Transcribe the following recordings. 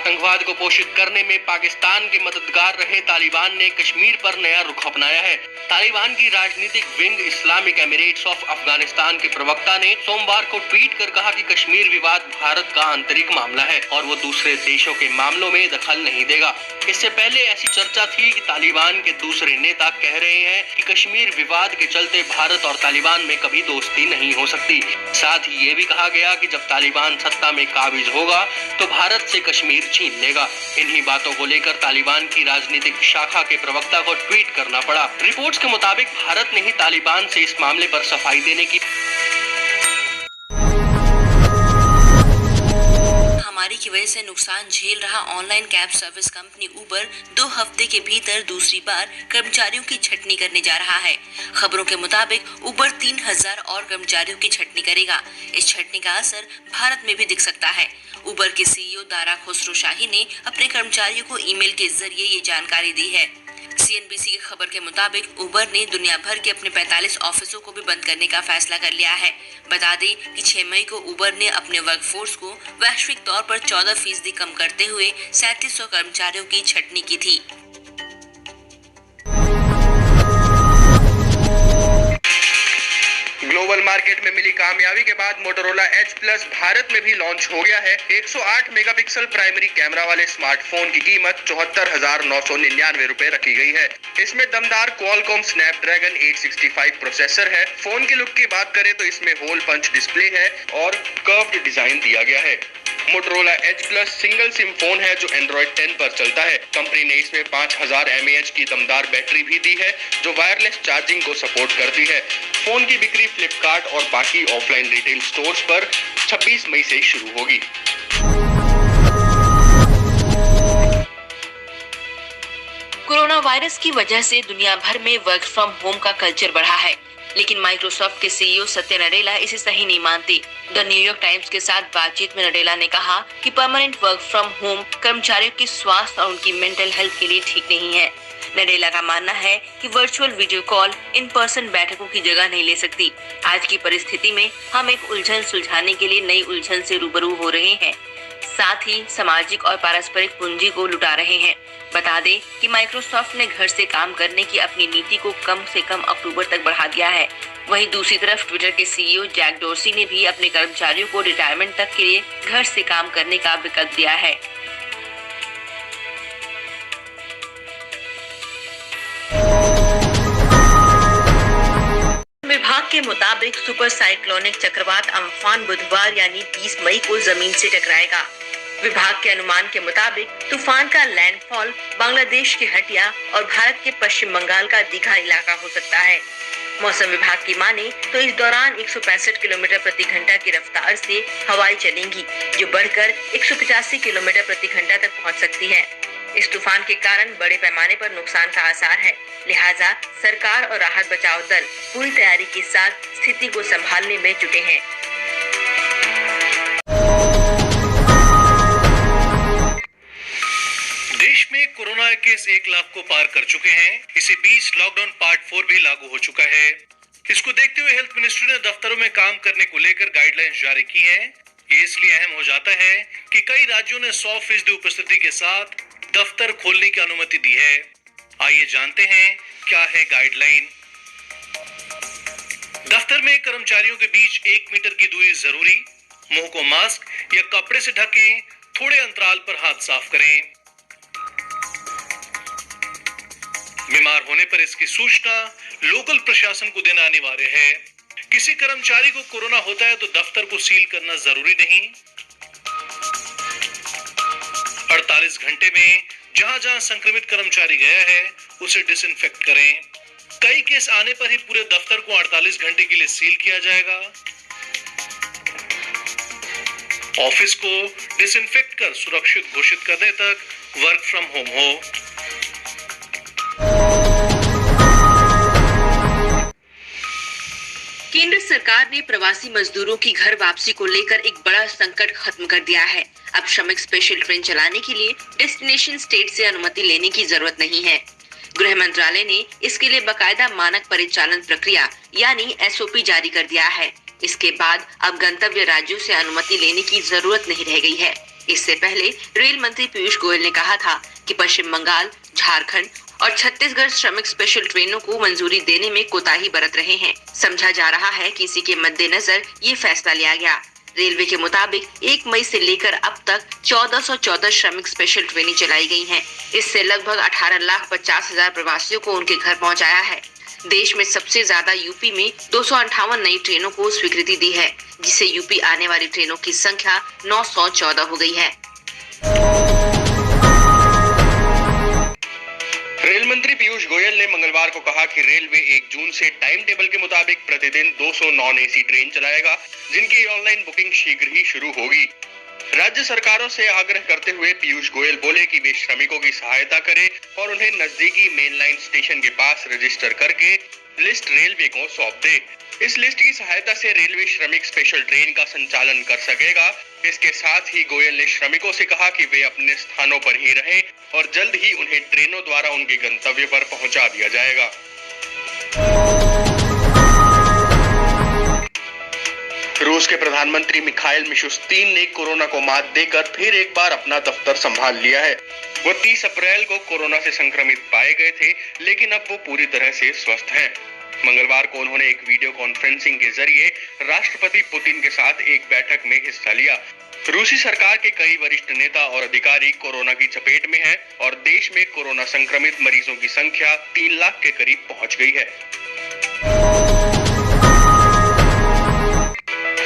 आतंकवाद को पोषित करने में पाकिस्तान के मददगार रहे तालिबान ने कश्मीर पर नया रुख अपनाया है। तालिबान की राजनीतिक wing Islamic Emirates of Afghanistan के प्रवक्ता ने सोमवार को ट्वीट कर कहा कि कश्मीर विवाद भारत का आंतरिक मामला है और वो दूसरे देशों के मामलों में दखल नहीं देगा। इससे पहले ऐसी चर्चा थी कि तालिबान के दूसरे नेता कह रहे हैं कि कश्मीर विवाद के चलते भारत और तालिबान में कभी दोस्ती नहीं हो सकती। साथ ही ये भी कहा गया कि जब तालिबान सत्ता में काबिज होगा तो भारत से कश्मीर छीन लेगा। इन्हीं बातों को लेकर तालिबान की राजनीतिक शाखा के प्रवक्ता को ट्वीट करना पड़ा। रिपोर्ट्स के मुताबिक भारत ने ही तालिबान से इस मामले पर सफाई देने की महामारी की वजह से नुकसान झेल रहा ऑनलाइन कैब सर्विस कंपनी उबर 2 हफ्ते के भीतर दूसरी बार कर्मचारियों की छटनी करने जा रहा है। खबरों के मुताबिक उबर 3000 और कर्मचारियों की छटनी करेगा। इस छटनी का असर भारत में भी दिख सकता है। उबर के सीईओ दारा खुसरो शाही ने अपने कर्मचारियों को ईमेल के जरिए ये जानकारी दी है। सीएनबीसी की खबर के मुताबिक उबर ने दुनिया भर के अपने 45 ऑफिसों को भी बंद करने का फैसला कर लिया है। बता दें कि 6 मई को उबर ने अपने वर्कफोर्स को वैश्विक तौर पर 14% कम करते हुए 3700 कर्मचारियों की छटनी की थी। ग्लोबल मार्केट में मिली कामयाबी के बाद मोटोरोला एज प्लस भारत में भी लॉन्च हो गया है। 108 मेगापिक्सल प्राइमरी कैमरा वाले स्मार्टफोन की कीमत 74,999 रुपए रखी गई है। इसमें दमदार क्वालकॉम स्नैपड्रैगन 865 प्रोसेसर है। फोन की लुक की बात करें तो इसमें होल पंच डिस्प्ले है और कर्व्ड डिजाइन दिया गया है। Motorola edge plus single SIM phone है जो एंड्रॉइड 10 पर चलता है। कंपनी ने इसमें 5000 mAh की दमदार बैटरी भी दी है जो वायरलेस चार्जिंग को सपोर्ट करती है। फोन की बिक्री फ्लिपकार्ट और बाकी ऑफलाइन रिटेल स्टोर्स पर 26 मई से शुरू होगी। कोरोना वायरस की वजह से दुनिया भर में वर्क फ्रॉम होम का कल्चर बढ़ा है, लेकिन माइक्रोसॉफ्ट के सीईओ सत्य नडेला इसे सही नहीं मानते। द न्यूयॉर्क टाइम्स के साथ बातचीत में नडेला ने कहा कि परमानेंट वर्क फ्रॉम होम कर्मचारियों के स्वास्थ्य और उनकी मेंटल हेल्थ के लिए ठीक नहीं है। नडेला का मानना है कि virtual video call in person बैठकों की जगह नहीं ले सकती। आज की परिस्थिति में हम एक उलझन सुलझाने के लिए नई उलझन से रूबरू हो रहे हैं, साथ ही सामाजिक और पारस्परिक पूंजी को लुटा रहे हैं। बता दें कि माइक्रोसॉफ्ट ने घर से काम करने की अपनी नीति को कम से कम अक्टूबर तक बढ़ा दिया है। वहीं दूसरी तरफ ट्विटर के सीईओ जैक डोर्सी ने भी अपने कर्मचारियों को रिटायरमेंट तक के लिए घर से काम करने का विकल्प दिया है। विभाग के मुताबिक सुपर साइक्लोनिक चक्रवात अम्फान बुधवार यानी 20 मई को जमीन से टकराएगा। विभाग के अनुमान के मुताबिक तूफान का लैंडफॉल बांग्लादेश के हटिया और भारत के पश्चिम बंगाल का दीघा इलाका हो सकता है। मौसम विभाग की माने तो इस दौरान 165 किलोमीटर प्रति घंटा की रफ्तार से हवाएं चलेंगी, जो बढ़कर 185 किलोमीटर प्रति घंटा तक पहुंच सकती है। इस तूफान के कारण बड़े पैमाने पर नुकसान का आसार है, लिहाजा सरकार और राहत बचाव दल पूरी तैयारी के साथ स्थिति को संभालने में जुटे हैं। देश में कोरोना केस 1 लाख को पार कर चुके हैं। इसी बीच लॉकडाउन पार्ट 4 भी लागू हो चुका है। इसको देखते हुए हेल्थ मिनिस्ट्री ने दफ्तरों में काम करने को लेकर गाइडलाइंस जारी की है। ये इसलिए अहम हो जाता है कि कई राज्यों ने 100% उपस्थिति के साथ दफ्तर खोलने की अनुमति दी है। आइए जानते हैं क्या है गाइडलाइन। दफ्तर में कर्मचारियों के बीच 1 मीटर की दूरी जरूरी। मुंह को मास्क या कपड़े से ढकें। थोड़े अंतराल पर हाथ साफ करें। बीमार होने पर इसकी सूचना लोकल प्रशासन को देना अनिवार्य है। किसी कर्मचारी को कोरोना होता है तो दफ्तर को सील करना जरूरी नहीं। 48 घंटे में जहां संक्रमित कर्मचारी गया है उसे डिसइंफेक्ट करें। कई केस आने पर ही पूरे दफ्तर को 48 घंटे के लिए सील किया जाएगा। ऑफिस को डिसइंफेक्ट कर सुरक्षित घोषित करने तक वर्क फ्रॉम होम हो। केंद्र सरकार ने प्रवासी मजदूरों की घर वापसी को लेकर एक बड़ा संकट खत्म कर दिया है। अब श्रमिक स्पेशल ट्रेन चलाने के लिए डेस्टिनेशन स्टेट से अनुमति लेने की जरूरत नहीं है। गृह मंत्रालय ने इसके लिए बकायदा मानक परिचालन प्रक्रिया यानी एसओपी जारी कर दिया है। इसके बाद अब गंतव्य राज्यों से अनुमति लेने की जरूरत नहीं रह गई है। इससे पहले रेल मंत्री पीयूष गोयल ने कहा था कि पश्चिम बंगाल, झारखंड और छत्तीसगढ़ श्रमिक स्पेशल ट्रेनों को मंजूरी देने में कोताही बरत रहे हैं। समझा जा रहा है कि इसी के मद्देनजर ये फैसला लिया गया। रेलवे के मुताबिक 1 मई से लेकर अब तक 1414 श्रमिक स्पेशल ट्रेनें चलाई गई हैं। इससे लगभग 18,50,000 प्रवासियों को उनके घर पहुंचाया है। देश में सबसे ज्यादा यूपी में 258 नई ट्रेनों को स्वीकृति दी है, जिससे यूपी आने वाली ट्रेनों की संख्या 914 हो गई है। रेल मंत्री पीयूष गोयल ने मंगलवार को कहा कि रेलवे 1 जून से टाइम टेबल के मुताबिक प्रतिदिन 200 नॉन एसी ट्रेन चलाएगा, जिनकी ऑनलाइन बुकिंग शीघ्र ही शुरू होगी। राज्य सरकारों से आग्रह करते हुए पीयूष गोयल बोले कि वे श्रमिकों की सहायता करें और उन्हें नजदीकी मेन लाइन स्टेशन के पास रजिस्टर करके लिस्ट रेलवे को सौंप दे। इस लिस्ट की सहायता से रेलवे श्रमिक स्पेशल ट्रेन का संचालन कर सकेगा। इसके साथ ही गोयल ने श्रमिकों से कहा कि वे अपने स्थानों पर ही रहें और जल्द ही उन्हें ट्रेनों द्वारा उनके गंतव्य पर पहुंचा दिया जाएगा। रूस के प्रधानमंत्री मिखाइल मिशुस्तीन ने कोरोना को मात देकर फिर एक बार अपना दफ्तर संभाल लिया है। वो 30 अप्रैल को कोरोना से संक्रमित पाए गए थे, लेकिन अब वो पूरी तरह से स्वस्थ हैं। मंगलवार को उन्होंने एक वीडियो कॉन्फ्रेंसिंग के जरिए राष्ट्रपति पुतिन के साथ एक बैठक में हिस्सा लिया। रूसी सरकार के कई वरिष्ठ नेता और अधिकारी कोरोना की चपेट में हैं और देश में कोरोना संक्रमित मरीजों की संख्या 3 लाख के करीब पहुंच गई है।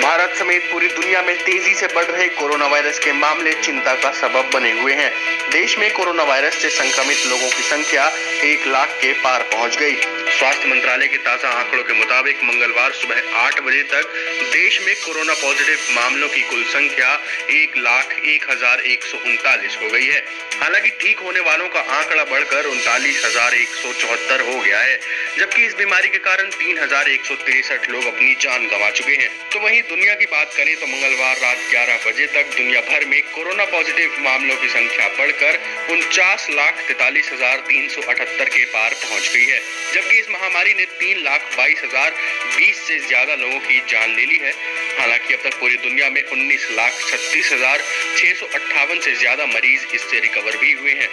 भारत समेत पूरी दुनिया में तेजी से बढ़ रहे कोरोना वायरस के मामले चिंता का सबब बने हुए हैं। देश में कोरोना वायरस से संक्रमित लोगों की संख्या 1 लाख के पार पहुंच गई। स्वास्थ्य मंत्रालय के ताजा आंकड़ों के मुताबिक मंगलवार सुबह 8 बजे तक देश में कोरोना पॉजिटिव मामलों की कुल संख्या 1,01,139 हो गई है। हालांकि ठीक होने वालों का आंकड़ा बढ़कर 39,174 हो गया है, जबकि इस बीमारी के कारण 3,163 लोग अपनी जान गंवा चुके हैं। तो वहीं दुनिया की बात करें तो मंगलवार रात 11 बजे तक दुनिया भर में कोरोना पॉजिटिव मामलों की संख्या बढ़कर 49,43,378 के पार पहुंच गई है, जबकि इस महामारी ने 3,22,020 से ज्यादा लोगों की जान ले ली है। हालांकि अब तक पूरी दुनिया में 19,36,658 से ज्यादा मरीज इससे रिकवर भी हुए हैं।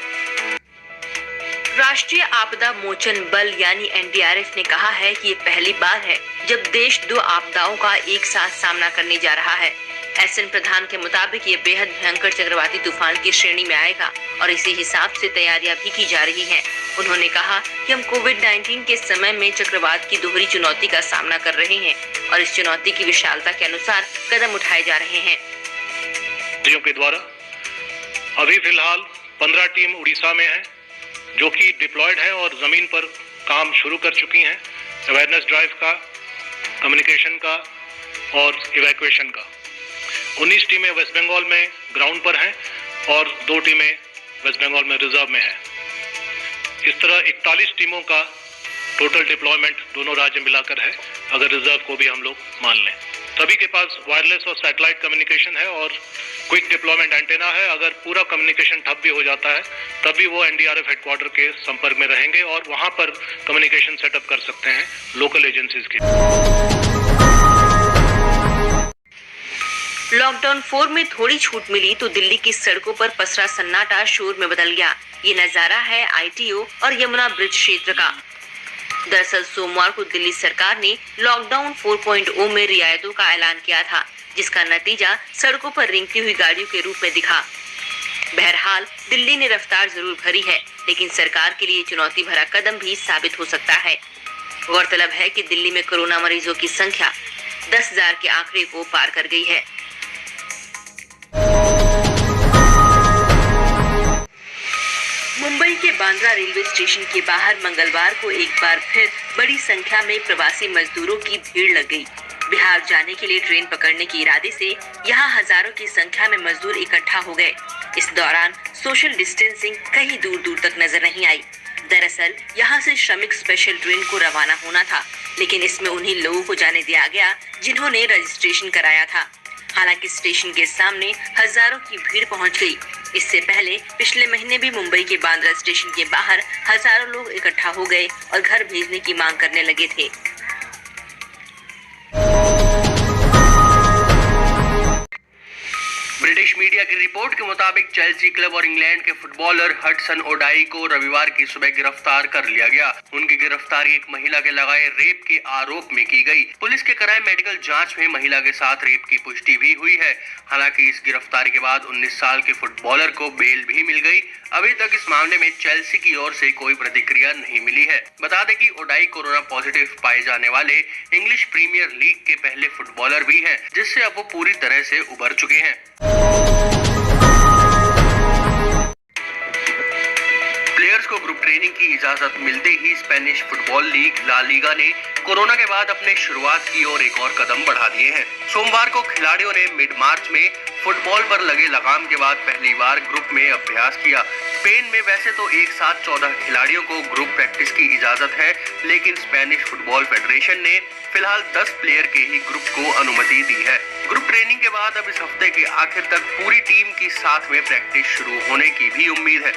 राष्ट्रीय आपदा मोचन बल यानी एनडीआरएफ ने कहा है कि ये पहली बार है जब देश 2 आपदाओं का एक साथ सामना करने जा रहा है। एसएन प्रधान के मुताबिक ये बेहद भयंकर चक्रवाती तूफान की श्रेणी में आएगा और इसी हिसाब से तैयारियां भी की जा रही हैं। उन्होंने कहा कि हम कोविड-19 के समय में चक्रवात की दोहरी चुनौती का सामना कर रहे हैं और इस चुनौती की विशालता के अनुसार कदम उठाए जा रहे हैं। के द्वारा अभी फिलहाल 15 टीम उड़ीसा में है, जो कि डिप्लॉयड है और जमीन पर काम शुरू कर चुकी हैं, अवेयरनेस ड्राइव का, कम्युनिकेशन का और इवैक्यूएशन का। 19 टीमें वेस्ट बंगाल में ग्राउंड पर हैं और 2 टीमें वेस्ट बंगाल में रिजर्व में हैं। इस तरह 41 टीमों का टोटल डिप्लॉयमेंट दोनों राज्य मिलाकर है, अगर रिजर्व को भी हम लोग मान लें। सभी के पास वायरलेस और सैटेलाइट कम्युनिकेशन है और क्विक डिप्लॉयमेंट एंटेना है। अगर पूरा कम्युनिकेशन ठप भी हो जाता है तब भी वो एनडीआरएफ हेडक्वार्टर के संपर्क में रहेंगे और वहां पर कम्युनिकेशन सेटअप कर सकते हैं लोकल एजेंसीज के। लॉकडाउन 4 में थोड़ी छूट मिली तो दिल्ली की सड़कों पर पसरा सन्नाटा शोर में बदल गया। ये नजारा है आईटीओ और यमुना ब्रिज क्षेत्र का। दरअसल सोमवार को दिल्ली सरकार ने लॉकडाउन 4.0 में रियायतों का ऐलान किया था, जिसका नतीजा सड़कों पर रेंगती हुई गाड़ियों के रूप में दिखा। बहरहाल दिल्ली ने रफ्तार जरूर भरी है, लेकिन सरकार के लिए चुनौती भरा कदम भी साबित हो सकता है। गौरतलब है कि दिल्ली में कोरोना मरीजों की संख्या 10,000 के आंकड़े को पार कर गई है। मुंबई के बांद्रा रेलवे स्टेशन के बाहर मंगलवार को एक बार फिर बड़ी संख्या में प्रवासी मजदूरों की भीड़ लग गई। बिहार जाने के लिए ट्रेन पकड़ने के इरादे से यहां हजारों की संख्या में मजदूर इकट्ठा हो गए। इस दौरान सोशल डिस्टेंसिंग कहीं दूर दूर तक नजर नहीं आई। दरअसल यहां से श्रमिक स्पेशल ट्रेन को रवाना होना था, लेकिन इसमें उन्हीं लोगों को जाने दिया गया जिन्होंने रजिस्ट्रेशन कराया था। हालांकि स्टेशन के सामने हजारों की भीड़ पहुंच गई। इससे पहले पिछले महीने भी मुंबई के बांद्रा स्टेशन के बाहर हजारों लोग इकट्ठा हो गए और घर भेजने की मांग करने लगे थे। ब्रिटिश मीडिया मीडिया की रिपोर्ट के मुताबिक चेल्सी क्लब और इंग्लैंड के फुटबॉलर हडसन ओडाई को रविवार की सुबह गिरफ्तार कर लिया गया। उनकी गिरफ्तारी एक महिला के लगाए रेप के आरोप में की गई। पुलिस के कराए मेडिकल जांच में महिला के साथ रेप की पुष्टि भी हुई है। हालांकि इस गिरफ्तारी के बाद 19 साल के फुटबॉलर को बेल भी मिल गई। अभी तक इस मामले में चेल्सी की ओर से कोई प्रतिक्रिया नहीं मिली है। बता दें कि ओडाई कोरोना पॉजिटिव पाए जाने वाले इंग्लिश प्रीमियर लीग के पहले फुटबॉलर भी हैं, जिससे अब वो पूरी तरह से उबर चुके हैं। प्लेयर्स को ग्रुप ट्रेनिंग की इजाजत मिलते ही Spanish football league La Liga ने कोरोना के बाद अपने शुरुआत की ओर एक और कदम बढ़ा दिए हैं। सोमवार को खिलाड़ियों ने मिड मार्च में फुटबॉल पर लगे लगाम के बाद पहली बार ग्रुप में अभ्यास किया। स्पेन में वैसे तो एक साथ 14 खिलाड़ियों को ग्रुप प्रैक्टिस की इजाजत है, लेकिन स्पेनिश फुटबॉल फेडरेशन ने फिलहाल 10 प्लेयर के ही ग्रुप को अनुमति दी है। ग्रुप ट्रेनिंग के बाद अब इस हफ्ते के आखिर तक पूरी टीम की साथ में प्रैक्टिस शुरू होने की भी उम्मीद है।